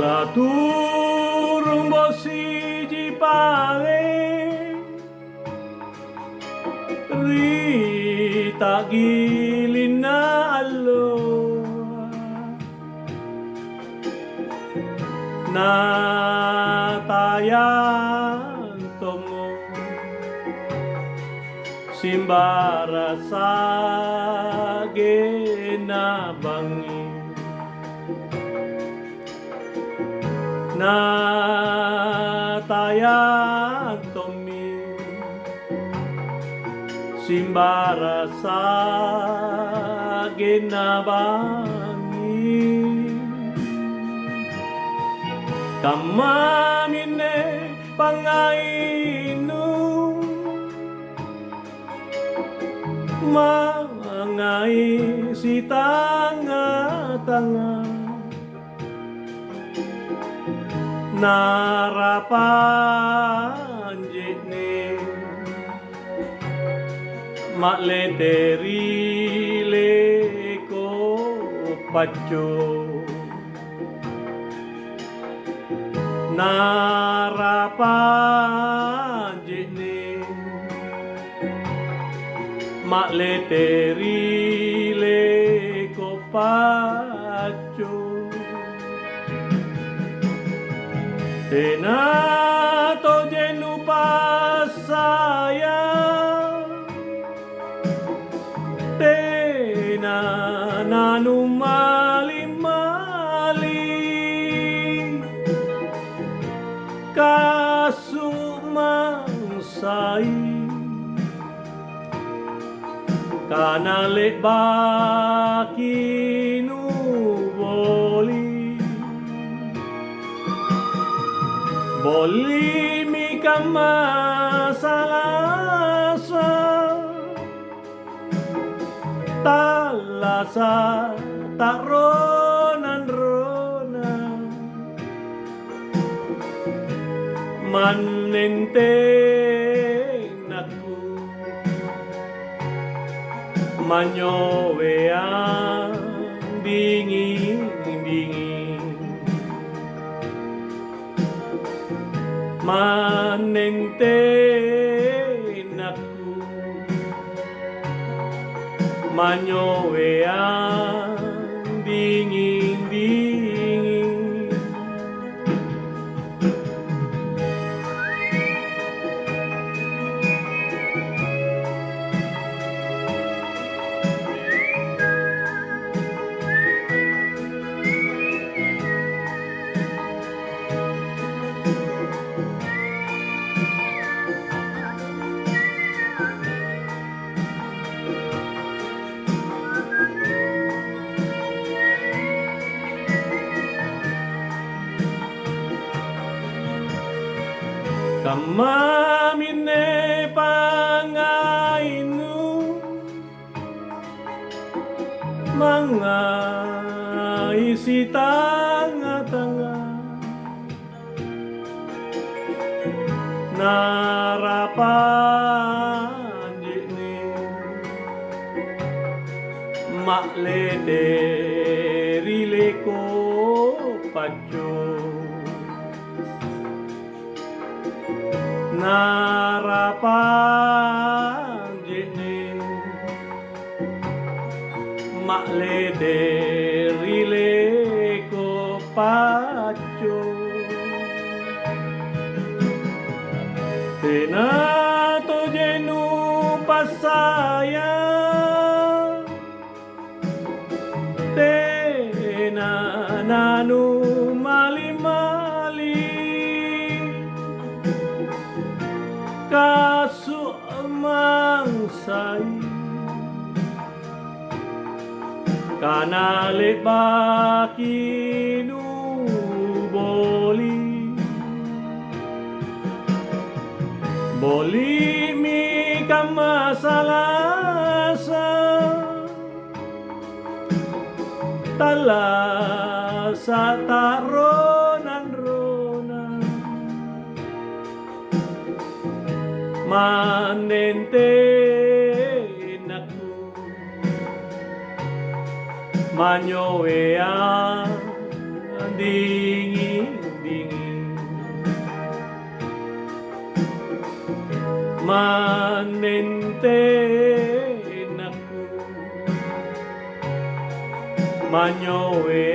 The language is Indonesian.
Laturung bosiji pale Rita gilina aloha Natayan tomo Simbara sage nabangi Natayan tomi Simbara sage nabangi Kamamine pangainu Mangai si tanga-tanga Narapan jene Makleterile ko paco Narapan jene Makleterile ko paco Tenato jenu pasaya Tena nanu mali-mali Kasumangsai Kanale bakinu boli Boli mi kamasalasa Talasa taronan-ronan Manenteng aku Manyowean dingin-dingin Manenten aku Manyowean dingin-dingin Kamamine pangainu Mga isi tanga-tanga Narapan jene Makleterile ko paco Narapan jene Makleterile ko paco Tenato jenu pasaya Tena nanu mali-mali Kasumangsai Kanale bakinu boli Boli mi kamasalasa Talasa taronan-ronan Manenten aku Manyowean dingin maintain ako, manyoe